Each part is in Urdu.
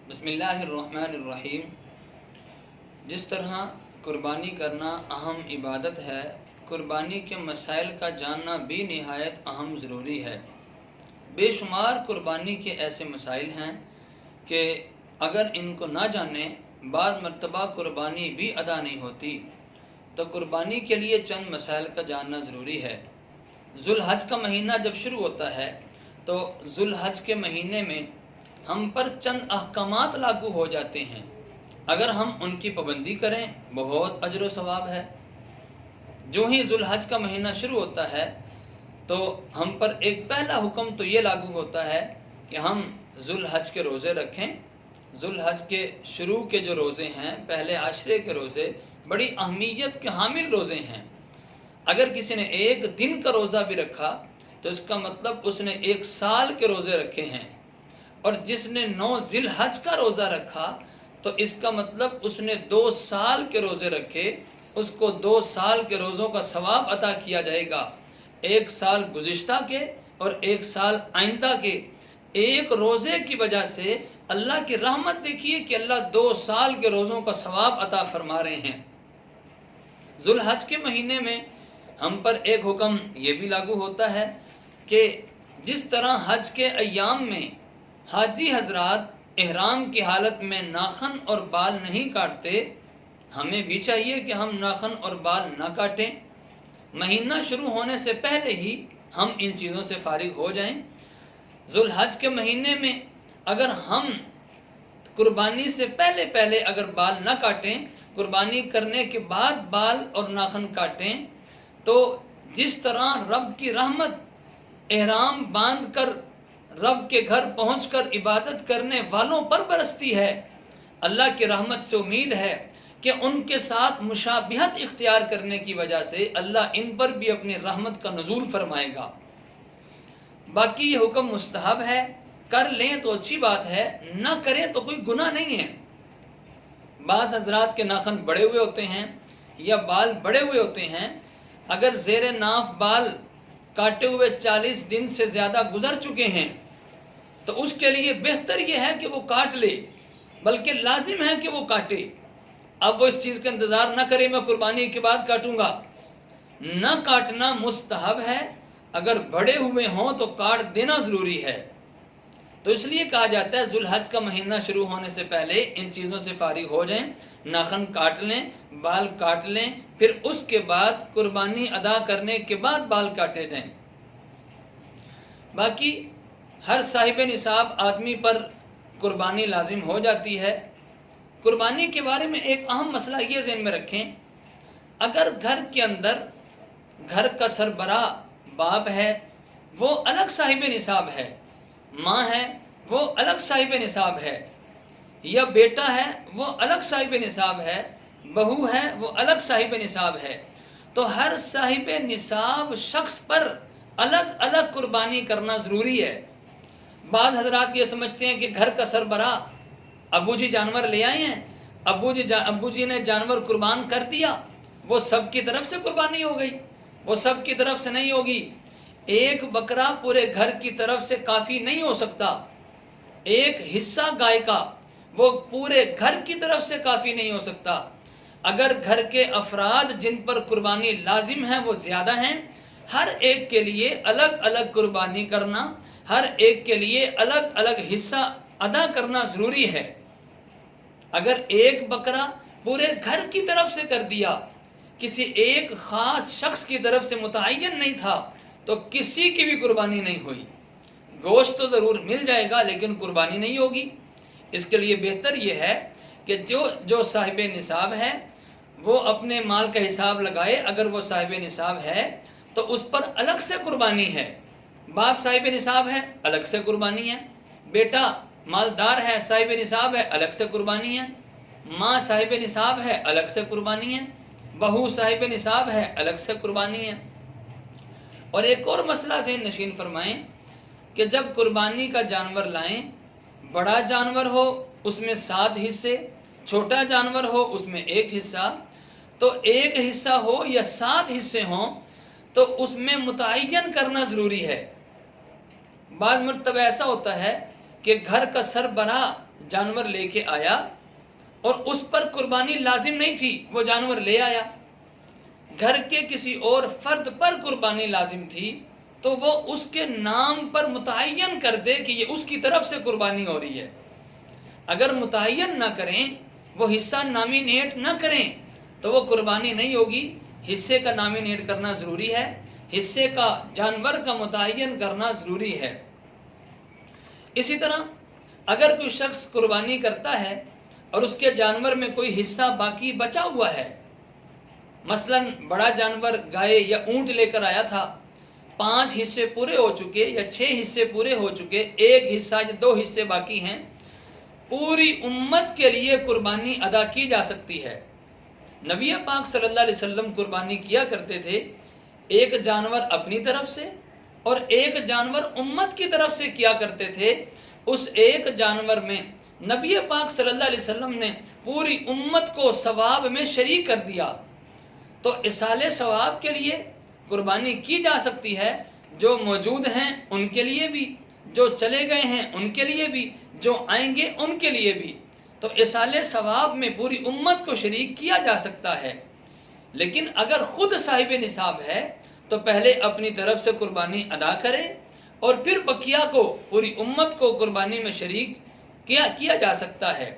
بسم اللہ الرحمن الرحیم۔ جس طرح قربانی کرنا اہم عبادت ہے، قربانی کے مسائل کا جاننا بھی نہایت اہم ضروری ہے۔ بے شمار قربانی کے ایسے مسائل ہیں کہ اگر ان کو نہ جانیں بعض مرتبہ قربانی بھی ادا نہیں ہوتی، تو قربانی کے لیے چند مسائل کا جاننا ضروری ہے۔ ذو الحج کا مہینہ جب شروع ہوتا ہے تو ذو الحج کے مہینے میں ہم پر چند احکامات لاگو ہو جاتے ہیں۔ اگر ہم ان کی پابندی کریں بہت اجر و ثواب ہے۔ جو ہی ذو الحج کا مہینہ شروع ہوتا ہے تو ہم پر ایک پہلا حکم تو یہ لاگو ہوتا ہے کہ ہم ذو الحج کے روزے رکھیں۔ ذو الحج کے شروع کے جو روزے ہیں، پہلے عشرے کے روزے بڑی اہمیت کے حامل روزے ہیں۔ اگر کسی نے ایک دن کا روزہ بھی رکھا تو اس کا مطلب اس نے ایک سال کے روزے رکھے ہیں، اور جس نے 9 ذی الحج کا روزہ رکھا تو اس کا مطلب اس نے 2 سال کے روزے رکھے، اس کو 2 سال کے روزوں کا ثواب عطا کیا جائے گا۔ ایک سال گزشتہ کے اور ایک سال آئندہ کے ایک روزے کی وجہ سے اللہ کی رحمت دیکھیے کہ اللہ 2 سال کے روزوں کا ثواب عطا فرما رہے ہیں۔ ذو الحج کے مہینے میں ہم پر ایک حکم یہ بھی لاگو ہوتا ہے کہ جس طرح حج کے ایام میں حاجی حضرات احرام کی حالت میں ناخن اور بال نہیں کاٹتے، ہمیں بھی چاہیے کہ ہم ناخن اور بال نہ کاٹیں۔ مہینہ شروع ہونے سے پہلے ہی ہم ان چیزوں سے فارغ ہو جائیں۔ ذو الحج کے مہینے میں اگر ہم قربانی سے پہلے اگر بال نہ کاٹیں، قربانی کرنے کے بعد بال اور ناخن کاٹیں، تو جس طرح رب کی رحمت احرام باندھ کر رب کے گھر پہنچ کر عبادت کرنے والوں پر برستی ہے، اللہ کی رحمت سے امید ہے کہ ان کے ساتھ مشابہت اختیار کرنے کی وجہ سے اللہ ان پر بھی اپنی رحمت کا نزول فرمائے گا۔ باقی یہ حکم مستحب ہے، کر لیں تو اچھی بات ہے، نہ کریں تو کوئی گناہ نہیں ہے۔ بعض حضرات کے ناخن بڑے ہوئے ہوتے ہیں یا بال بڑے ہوئے ہوتے ہیں، اگر زیر ناف بال کاٹے ہوئے 40 دن سے زیادہ گزر چکے ہیں تو اس کے لیے بہتر یہ ہے کہ وہ کاٹ لے، بلکہ لازم ہے کہ وہ کاٹے۔ اب وہ اس چیز کا انتظار نہ کرے میں قربانی کے بعد کاٹوں گا، نہ کاٹنا مستحب ہے۔ اگر بڑے ہوئے ہوں تو کاٹ دینا ضروری ہے۔ تو اس لیے کہا جاتا ہے ذو الحج کا مہینہ شروع ہونے سے پہلے ان چیزوں سے فارغ ہو جائیں، ناخن کاٹ لیں، بال کاٹ لیں، پھر اس کے بعد قربانی ادا کرنے کے بعد بال کاٹے جائیں۔ باقی ہر صاحب نصاب آدمی پر قربانی لازم ہو جاتی ہے۔ قربانی کے بارے میں ایک اہم مسئلہ یہ ذہن میں رکھیں، اگر گھر کے اندر گھر کا سربراہ باپ ہے وہ الگ صاحب نصاب ہے، ماں ہے وہ الگ صاحب نصاب ہے، یا بیٹا ہے وہ الگ صاحب نصاب ہے، بہو ہے وہ الگ صاحب نصاب ہے، تو ہر صاحب نصاب شخص پر الگ الگ قربانی کرنا ضروری ہے۔ بعض حضرات یہ سمجھتے ہیں کہ گھر کا سربراہ ابو جی جانور لے آئے ہیں، ابو جی نے جانور قربان کر دیا، وہ سب کی طرف سے قربانی ہو گئی۔ وہ سب کی طرف سے نہیں ہوگی۔ ایک بکرا پورے گھر کی طرف سے کافی نہیں ہو سکتا، ایک حصہ گائے کا وہ پورے گھر کی طرف سے کافی نہیں ہو سکتا۔ اگر گھر کے افراد جن پر قربانی لازم ہے وہ زیادہ ہیں، ہر ایک کے لیے الگ الگ قربانی کرنا، ہر ایک کے لیے الگ الگ حصہ ادا کرنا ضروری ہے۔ اگر ایک بکرا پورے گھر کی طرف سے کر دیا، کسی ایک خاص شخص کی طرف سے متعین نہیں تھا، تو کسی کی بھی قربانی نہیں ہوئی۔ گوشت تو ضرور مل جائے گا لیکن قربانی نہیں ہوگی۔ اس کے لیے بہتر یہ ہے کہ جو صاحب نصاب ہے وہ اپنے مال کا حساب لگائے۔ اگر وہ صاحب نصاب ہے تو اس پر الگ سے قربانی ہے۔ باپ صاحب نصاب ہے، الگ سے قربانی ہے۔ بیٹا مالدار ہے، صاحب نصاب ہے، الگ سے قربانی ہے۔ ماں صاحب نصاب ہے، الگ سے قربانی ہے۔ بہو صاحب نصاب ہے، الگ سے قربانی ہے۔ اور ایک اور مسئلہ ذہن نشین فرمائیں کہ جب قربانی کا جانور لائیں، بڑا جانور ہو اس میں 7 حصے، چھوٹا جانور ہو اس میں 1 حصہ، تو 1 حصہ ہو یا 7 حصے ہوں تو اس میں متعین کرنا ضروری ہے۔ بعض مرتبہ ایسا ہوتا ہے کہ گھر کا سربراہ جانور لے کے آیا اور اس پر قربانی لازم نہیں تھی، وہ جانور لے آیا، گھر کے کسی اور فرد پر قربانی لازم تھی تو وہ اس کے نام پر متعین کر دے کہ یہ اس کی طرف سے قربانی ہو رہی ہے۔ اگر متعین نہ کریں، وہ حصہ نامینیٹ نہ کریں تو وہ قربانی نہیں ہوگی۔ حصے کا نامینیٹ کرنا ضروری ہے، حصے کا جانور کا متعین کرنا ضروری ہے۔ اسی طرح اگر کوئی شخص قربانی کرتا ہے اور اس کے جانور میں کوئی حصہ باقی بچا ہوا ہے، مثلا بڑا جانور گائے یا اونٹ لے کر آیا تھا، 5 حصے پورے ہو چکے یا 6 حصے پورے ہو چکے، 1 حصہ یا 2 حصے باقی ہیں، پوری امت کے لیے قربانی ادا کی جا سکتی ہے۔ نبی پاک صلی اللہ علیہ وسلم قربانی کیا کرتے تھے، ایک جانور اپنی طرف سے اور ایک جانور امت کی طرف سے کیا کرتے تھے۔ اس ایک جانور میں نبی پاک صلی اللہ علیہ وسلم نے پوری امت کو ثواب میں شریک کر دیا۔ تو اصالِ ثواب کے لیے قربانی کی جا سکتی ہے، جو موجود ہیں ان کے لیے بھی، جو چلے گئے ہیں ان کے لیے بھی، جو آئیں گے ان کے لیے بھی۔ تو اصالِ ثواب میں پوری امت کو شریک کیا جا سکتا ہے۔ لیکن اگر خود صاحب نصاب ہے تو پہلے اپنی طرف سے قربانی ادا کرے اور پھر بقیہ کو، پوری امت کو قربانی میں شریک کیا جا سکتا ہے۔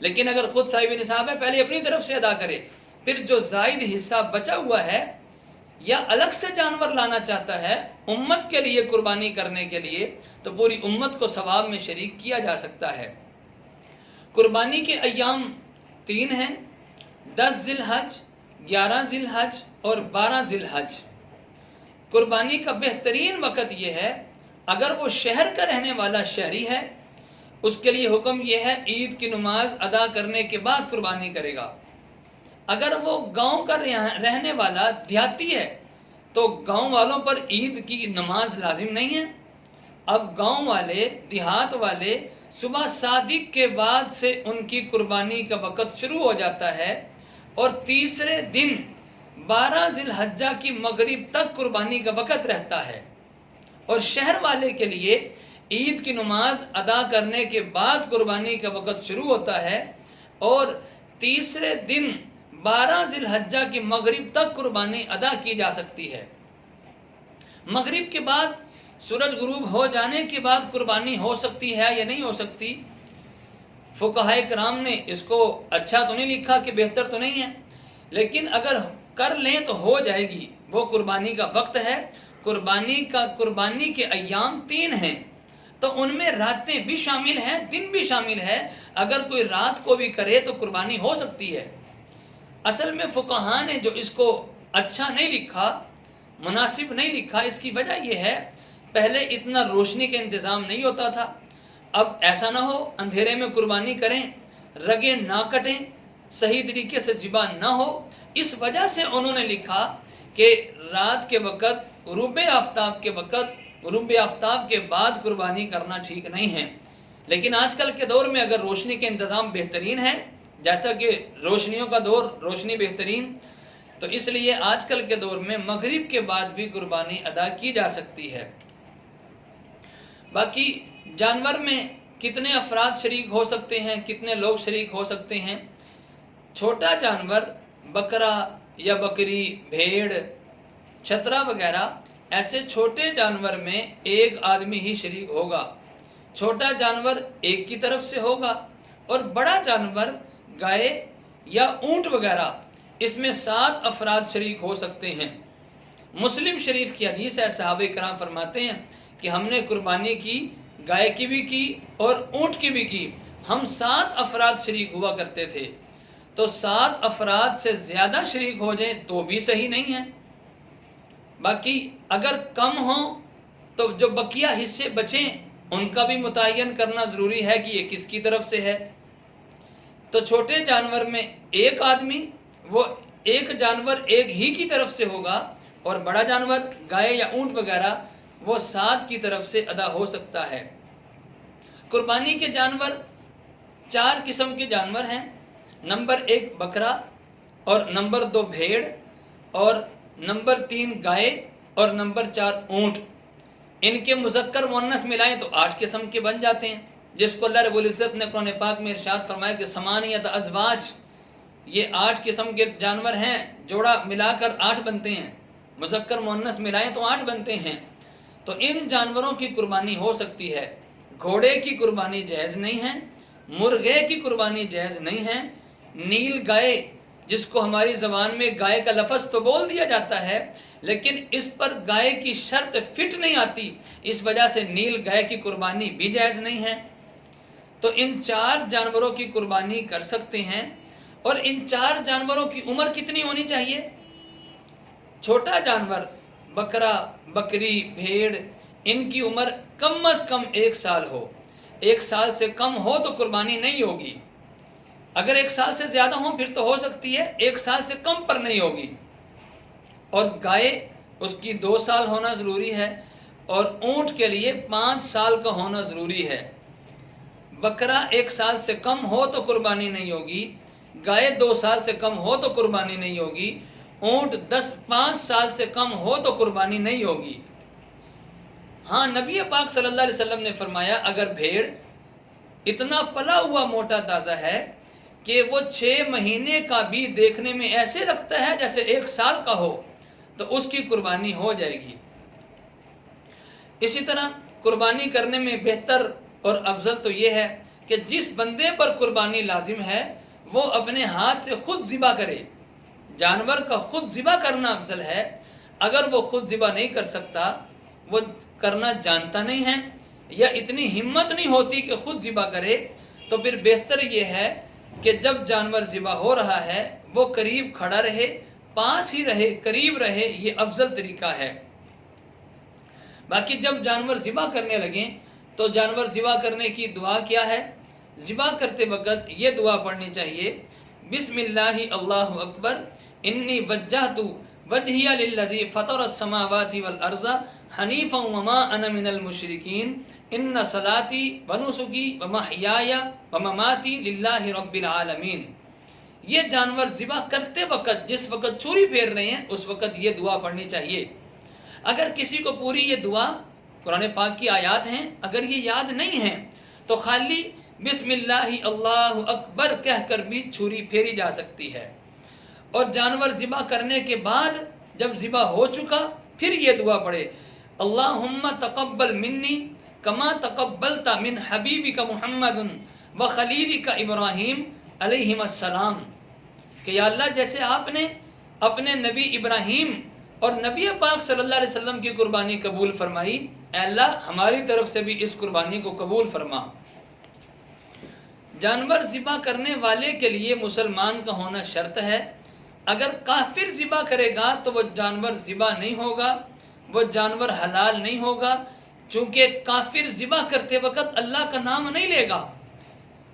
لیکن اگر خود صاحب نصاب ہے، پہلے اپنی طرف سے ادا کرے، پھر جو زائد حصہ بچا ہوا ہے یا الگ سے جانور لانا چاہتا ہے امت کے لیے قربانی کرنے کے لیے، تو پوری امت کو ثواب میں شریک کیا جا سکتا ہے۔ قربانی کے ایام 3 ہیں، 10 ذی الحج، 11 ذی الحج اور 12 ذی الحج۔ قربانی کا بہترین وقت یہ ہے، اگر وہ شہر کا رہنے والا شہری ہے اس کے لیے حکم یہ ہے عید کی نماز ادا کرنے کے بعد قربانی کرے گا۔ اگر وہ گاؤں کا رہنے والا دیہاتی ہے تو گاؤں والوں پر عید کی نماز لازم نہیں ہے۔ اب گاؤں والے، دیہات والے صبح صادق کے بعد سے ان کی قربانی کا وقت شروع ہو جاتا ہے اور تیسرے دن 12 ذی الحجہ کی مغرب تک قربانی کا وقت رہتا ہے۔ اور شہر والے کے لیے عید کی نماز ادا کرنے کے بعد قربانی کا وقت شروع ہوتا ہے اور تیسرے دن 12 ذی الحجہ کی مغرب تک قربانی ادا کی جا سکتی ہے۔ مغرب کے بعد، سورج غروب ہو جانے کے بعد قربانی ہو سکتی ہے یا نہیں ہو سکتی، فقہاء کرام نے اس کو اچھا تو نہیں لکھا کہ بہتر تو نہیں ہے، لیکن اگر کر لیں تو ہو جائے گی۔ وہ قربانی کا وقت ہے، قربانی کے ایام 3 ہیں، تو ان میں راتیں بھی شامل ہیں، دن بھی شامل ہے۔ اگر کوئی رات کو بھی کرے تو قربانی ہو سکتی ہے۔ اصل میں فقہاء نے جو اس کو اچھا نہیں لکھا، مناسب نہیں لکھا، اس کی وجہ یہ ہے پہلے اتنا روشنی کا انتظام نہیں ہوتا تھا۔ اب ایسا نہ ہو اندھیرے میں قربانی کریں، رگیں نہ کٹیں، صحیح طریقے سے ذبح نہ ہو، اس وجہ سے انہوں نے لکھا کہ رات کے وقت، غروب آفتاب کے وقت، غروب آفتاب کے بعد قربانی کرنا ٹھیک نہیں ہے۔ لیکن آج کل کے دور میں اگر روشنی کے انتظام بہترین ہے، جیسا کہ روشنیوں کا دور، روشنی بہترین، تو اس لیے آج کل کے دور میں مغرب کے بعد بھی قربانی ادا کی جا سکتی ہے۔ باقی جانور میں کتنے افراد شریک ہو سکتے ہیں، کتنے لوگ شریک ہو سکتے ہیں؟ چھوٹا جانور، بکرا یا بکری، بھیڑ، چھترا وغیرہ، ایسے چھوٹے جانور میں ایک آدمی ہی شریک ہوگا۔ چھوٹا جانور ایک کی طرف سے ہوگا اور بڑا جانور گائے یا اونٹ وغیرہ، اس میں 7 افراد شریک ہو سکتے ہیں۔ مسلم شریف کی حدیث ہے، صحابہ کرام فرماتے ہیں کہ ہم نے قربانی کی، گائے کی بھی کی اور اونٹ کی بھی کی، ہم 7 افراد شریک ہوا کرتے تھے۔ تو 7 افراد سے زیادہ شریک ہو جائیں تو بھی صحیح نہیں ہے۔ باقی اگر کم ہوں تو جو بقیہ حصے بچیں ان کا بھی متعین کرنا ضروری ہے کہ یہ کس کی طرف سے ہے۔ تو چھوٹے جانور میں ایک آدمی، وہ ایک جانور ایک ہی کی طرف سے ہوگا، اور بڑا جانور گائے یا اونٹ وغیرہ وہ 7 کی طرف سے ادا ہو سکتا ہے۔ قربانی کے جانور 4 قسم کے جانور ہیں۔ نمبر 1 بکرا، اور نمبر 2 بھیڑ، اور نمبر 3 گائے، اور نمبر 4 اونٹ۔ ان کے مذکر مؤنث ملائیں تو 8 قسم کے بن جاتے ہیں۔ جس کو اللہ رب العزت نے قرآن پاک میں ارشاد فرمایا کہ ثمانیت ازواج، یہ 8 قسم کے جانور ہیں، جوڑا ملا کر 8 بنتے ہیں، مذکر مؤنث ملائیں تو 8 بنتے ہیں۔ تو ان جانوروں کی قربانی ہو سکتی ہے۔ گھوڑے کی قربانی جائز نہیں ہے، مرغے کی قربانی جائز نہیں ہے، نیل گائے جس کو ہماری زبان میں گائے کا لفظ تو بول دیا جاتا ہے لیکن اس پر گائے کی شرط فٹ نہیں آتی، اس وجہ سے نیل گائے کی قربانی بھی جائز نہیں ہے۔ تو ان 4 جانوروں کی قربانی کر سکتے ہیں۔ اور ان 4 جانوروں کی عمر کتنی ہونی چاہیے؟ چھوٹا جانور بکرا، بکری، بھیڑ، ان کی عمر کم از کم 1 سال ہو۔ 1 سال سے کم ہو تو قربانی نہیں ہوگی، اگر 1 سال سے زیادہ ہوں پھر تو ہو سکتی ہے، 1 سال سے کم پر نہیں ہوگی۔ اور گائے اس کی 2 سال ہونا ضروری ہے، اور اونٹ کے لیے 5 سال کا ہونا ضروری ہے۔ بکرا 1 سال سے کم ہو تو قربانی نہیں ہوگی، گائے 2 سال سے کم ہو تو قربانی نہیں ہوگی، اونٹ 5 سال سے کم ہو تو قربانی نہیں ہوگی۔ ہاں، نبی پاک صلی اللہ علیہ وسلم نے فرمایا اگر بھیڑ اتنا پلا ہوا موٹا تازہ ہے کہ وہ 6 مہینے کا بھی دیکھنے میں ایسے لگتا ہے جیسے 1 سال کا ہو تو اس کی قربانی ہو جائے گی۔ اسی طرح قربانی کرنے میں بہتر اور افضل تو یہ ہے کہ جس بندے پر قربانی لازم ہے وہ اپنے ہاتھ سے خود ذبح کرے۔ جانور کا خود ذبح کرنا افضل ہے۔ اگر وہ خود ذبح نہیں کر سکتا، وہ کرنا جانتا نہیں ہے یا اتنی ہمت نہیں ہوتی کہ خود ذبح کرے، تو پھر بہتر یہ ہے کہ جب جانور ذبح ہو رہا ہے وہ قریب کھڑا رہے، پاس ہی رہے، قریب رہے، یہ افضل طریقہ ہے۔ باقی جب جانور ذبح کرنے لگیں تو جانور ذبح کرنے کی دعا کیا ہے؟ ذبح کرتے وقت یہ دعا پڑھنی چاہیے، بسم اللہ اللہ اکبر انی وجہت وجہی للذی فطر السماوات والارض حنیفا وما انا من المشرکین ان صلاتی ونسکی ومحیای ومماتی للہ رب العالمین۔ یہ جانور ذبح کرتے وقت جس وقت چھری پھیر رہے ہیں اس وقت یہ دعا پڑھنی چاہیے۔ اگر کسی کو پوری یہ دعا قرآن پاک کی آیات ہیں اگر یہ یاد نہیں ہیں تو خالی بسم اللہ اللہ اکبر کہہ کر بھی چھری پھیری جا سکتی ہے۔ اور جانور ذبح کرنے کے بعد جب ذبح ہو چکا پھر یہ دعا پڑھے، اللہم تقبل منی کما تقبلت من حبیبک محمد و خلیلک ابراہیم علیہم السلام، کہ یا اللہ جیسے آپ نے اپنے نبی ابراہیم اور نبی پاک صلی اللہ علیہ وسلم کی قربانی قبول فرمائی، اے اللہ ہماری طرف سے بھی اس قربانی کو قبول فرما۔ جانور ذبح کرنے والے کے لیے مسلمان کا ہونا شرط ہے۔ اگر کافر ذبح کرے گا تو وہ جانور ذبح نہیں ہوگا، وہ جانور حلال نہیں ہوگا، چونکہ کافر ذبح کرتے وقت اللہ کا نام نہیں لے گا،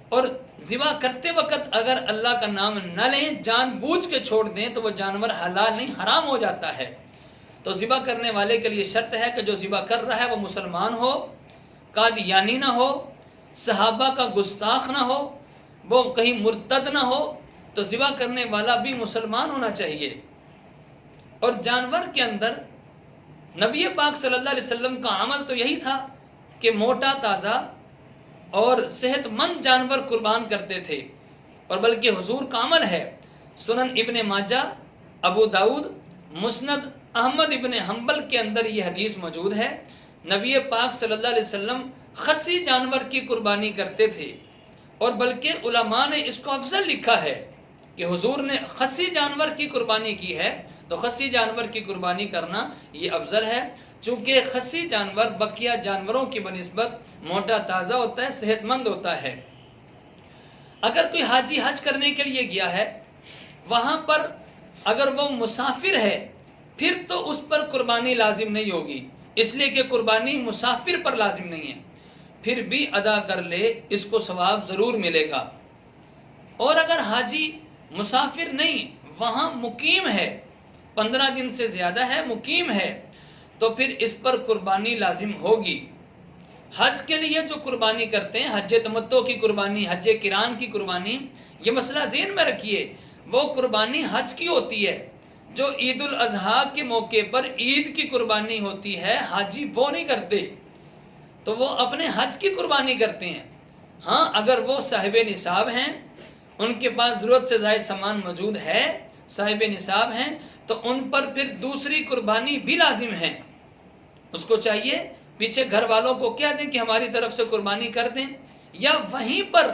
اور ذبح کرتے وقت اگر اللہ کا نام نہ لیں، جان بوجھ کے چھوڑ دیں تو وہ جانور حلال نہیں حرام ہو جاتا ہے۔ تو ذبح کرنے والے کے لیے شرط ہے کہ جو ذبح کر رہا ہے وہ مسلمان ہو، قادیانی نہ ہو، صحابہ کا گستاخ نہ ہو، وہ کہیں مرتد نہ ہو، تو ذبح کرنے والا بھی مسلمان ہونا چاہیے۔ اور جانور کے اندر نبی پاک صلی اللہ علیہ وسلم کا عمل تو یہی تھا کہ موٹا تازہ اور صحت مند جانور قربان کرتے تھے، اور بلکہ حضور کا عمل ہے۔ سنن ابن ماجہ، ابو داؤد، مسند احمد ابن حنبل کے اندر یہ حدیث موجود ہے، نبی پاک صلی اللہ علیہ وسلم خصی جانور کی قربانی کرتے تھے، اور بلکہ علماء نے اس کو افضل لکھا ہے کہ حضور نے خصی جانور کی قربانی کی ہے تو خصی جانور کی قربانی کرنا یہ افضل ہے، چونکہ خصی جانور بقیہ جانوروں کی بنسبت موٹا تازہ ہوتا ہے، صحت مند ہوتا ہے۔ اگر کوئی حاجی حج کرنے کے لیے گیا ہے، وہاں پر اگر وہ مسافر ہے پھر تو اس پر قربانی لازم نہیں ہوگی، اس لیے کہ قربانی مسافر پر لازم نہیں ہے، پھر بھی ادا کر لے اس کو ثواب ضرور ملے گا۔ اور اگر حاجی مسافر نہیں، وہاں مقیم ہے، 15 دن سے زیادہ ہے، مقیم ہے، تو پھر اس پر قربانی لازم ہوگی۔ حج کے لیے جو قربانی کرتے ہیں، حج تمتع کی قربانی، حج قران کی قربانی، یہ مسئلہ ذہن میں رکھیے، وہ قربانی حج کی ہوتی ہے۔ جو عید الاضحیٰ کے موقع پر عید کی قربانی ہوتی ہے، حاجی وہ نہیں کرتے، تو وہ اپنے حج کی قربانی کرتے ہیں۔ ہاں اگر وہ صاحب نصاب ہیں، ان کے پاس ضرورت سے زائد سامان موجود ہے، صاحب نصاب ہیں، تو ان پر پھر دوسری قربانی بھی لازم ہے۔ اس کو چاہیے پیچھے گھر والوں کو کہہ دیں کہ ہماری طرف سے قربانی کر دیں، یا وہیں پر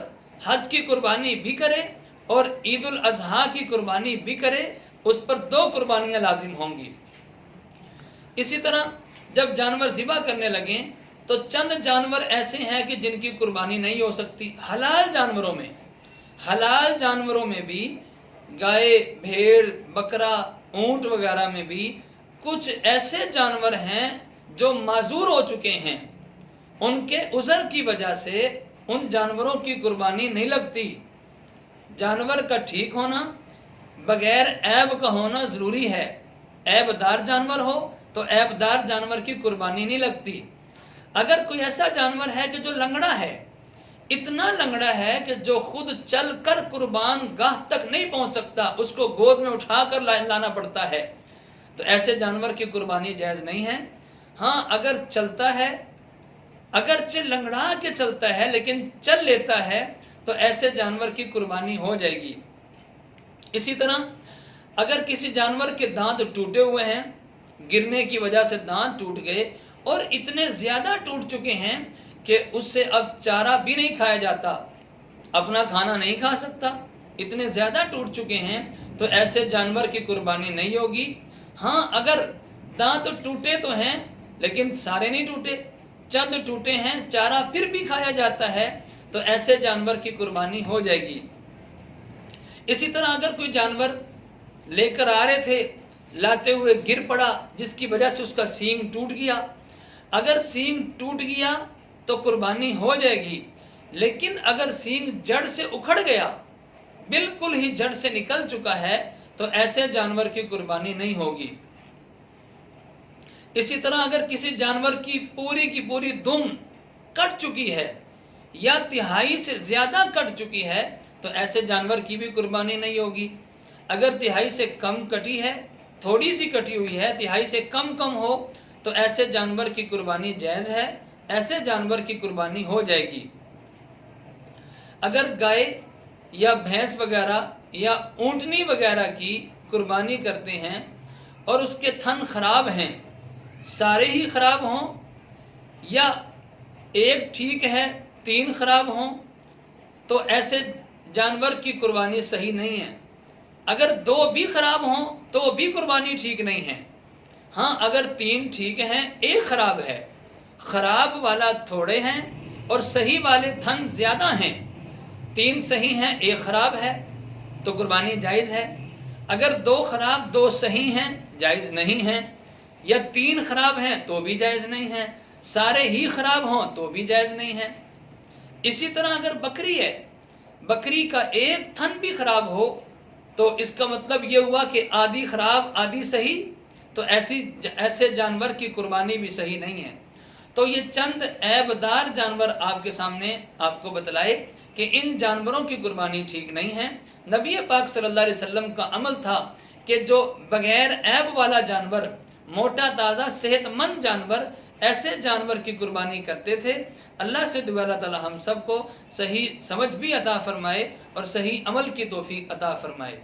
حج کی قربانی بھی کرے اور عید الاضحیٰ کی قربانی بھی کرے، اس پر 2 قربانیاں لازم ہوں گی۔ اسی طرح جب جانور ذبح کرنے لگیں تو چند جانور ایسے ہیں کہ جن کی قربانی نہیں ہو سکتی۔ حلال جانوروں میں بھی، گائے، بھیڑ، بکرا، اونٹ وغیرہ میں بھی کچھ ایسے جانور ہیں جو معذور ہو چکے ہیں، ان کے عذر کی وجہ سے ان جانوروں کی قربانی نہیں لگتی۔ جانور کا ٹھیک ہونا، بغیر عیب کا ہونا ضروری ہے۔ عیب دار جانور ہو تو عیب دار جانور کی قربانی نہیں لگتی۔ اگر کوئی ایسا جانور ہے کہ جو لنگڑا ہے، اتنا لنگڑا ہے کہ جو خود چل کر قربان گاہ تک نہیں پہنچ سکتا، اس کو گود میں اٹھا کر لانا پڑتا ہے، تو ایسے جانور کی قربانی جائز نہیں ہے۔ ہاں اگر چلتا ہے، اگرچہ لنگڑا کے چلتا ہے لیکن چل لیتا ہے، تو ایسے جانور کی قربانی ہو جائے گی۔ اسی طرح اگر کسی جانور کے دانت ٹوٹے ہوئے ہیں، گرنے کی وجہ سے دانت ٹوٹ گئے اور اتنے زیادہ ٹوٹ چکے ہیں کہ اس سے اب چارہ بھی نہیں کھایا جاتا، اپنا کھانا نہیں کھا سکتا، اتنے زیادہ ٹوٹ چکے ہیں، تو ایسے جانور کی قربانی نہیں ہوگی۔ ہاں اگر دانت ٹوٹے تو ہیں لیکن سارے نہیں ٹوٹے، چند ٹوٹے ہیں، چارہ پھر بھی کھایا جاتا ہے، تو ایسے جانور کی قربانی ہو جائے گی۔ اسی طرح اگر کوئی جانور لے کر آ رہے تھے، لاتے ہوئے گر پڑا، جس کی وجہ سے اس کا سینگ ٹوٹ گیا، اگر سینگ ٹوٹ گیا تو قربانی ہو جائے گی، لیکن اگر سینگ جڑ سے اکھڑ گیا، بالکل ہی جڑ سے نکل چکا ہے، تو ایسے جانور کی قربانی نہیں ہوگی۔ اسی طرح اگر کسی جانور کی پوری دم کٹ چکی ہے یا تہائی سے زیادہ کٹ چکی ہے، تو ایسے جانور کی بھی قربانی نہیں ہوگی۔ اگر تہائی سے کم کٹی ہے، تھوڑی سی کٹی ہوئی ہے، تہائی سے کم ہو، تو ایسے جانور کی قربانی جائز ہے، ایسے جانور کی قربانی ہو جائے گی۔ اگر گائے یا بھینس وغیرہ یا اونٹنی وغیرہ کی قربانی کرتے ہیں اور اس کے تھن خراب ہیں، سارے ہی خراب ہوں یا ایک ٹھیک ہے 3 خراب ہوں، تو ایسے جانور کی قربانی صحیح نہیں ہے۔ اگر 2 بھی خراب ہوں تو بھی قربانی ٹھیک نہیں ہے۔ ہاں اگر 3 ٹھیک ہیں، 1 خراب ہے، خراب والا تھوڑے ہیں اور صحیح والے تھن زیادہ ہیں، 3 صحیح ہیں 1 خراب ہے، تو قربانی جائز ہے۔ اگر 2 خراب 2 صحیح ہیں، جائز نہیں ہے، یا 3 خراب ہیں تو بھی جائز نہیں ہے، سارے ہی خراب ہوں تو بھی جائز نہیں ہے۔ اسی طرح اگر بکری ہے، بکری کا 1 تھن بھی خراب ہو، تو اس کا مطلب یہ ہوا کہ آدھی خراب آدھی صحیح، تو ایسے جانور کی قربانی بھی صحیح نہیں ہے۔ تو یہ چند عیب دار جانور آپ کے سامنے آپ کو بتلائے کہ ان جانوروں کی قربانی ٹھیک نہیں ہے۔ نبی پاک صلی اللہ علیہ وسلم کا عمل تھا کہ جو بغیر عیب والا جانور، موٹا تازہ صحت مند جانور، ایسے جانور کی قربانی کرتے تھے۔ اللہ سے دعا اللہ تعالی ہم سب کو صحیح سمجھ بھی عطا فرمائے اور صحیح عمل کی توفیق عطا فرمائے۔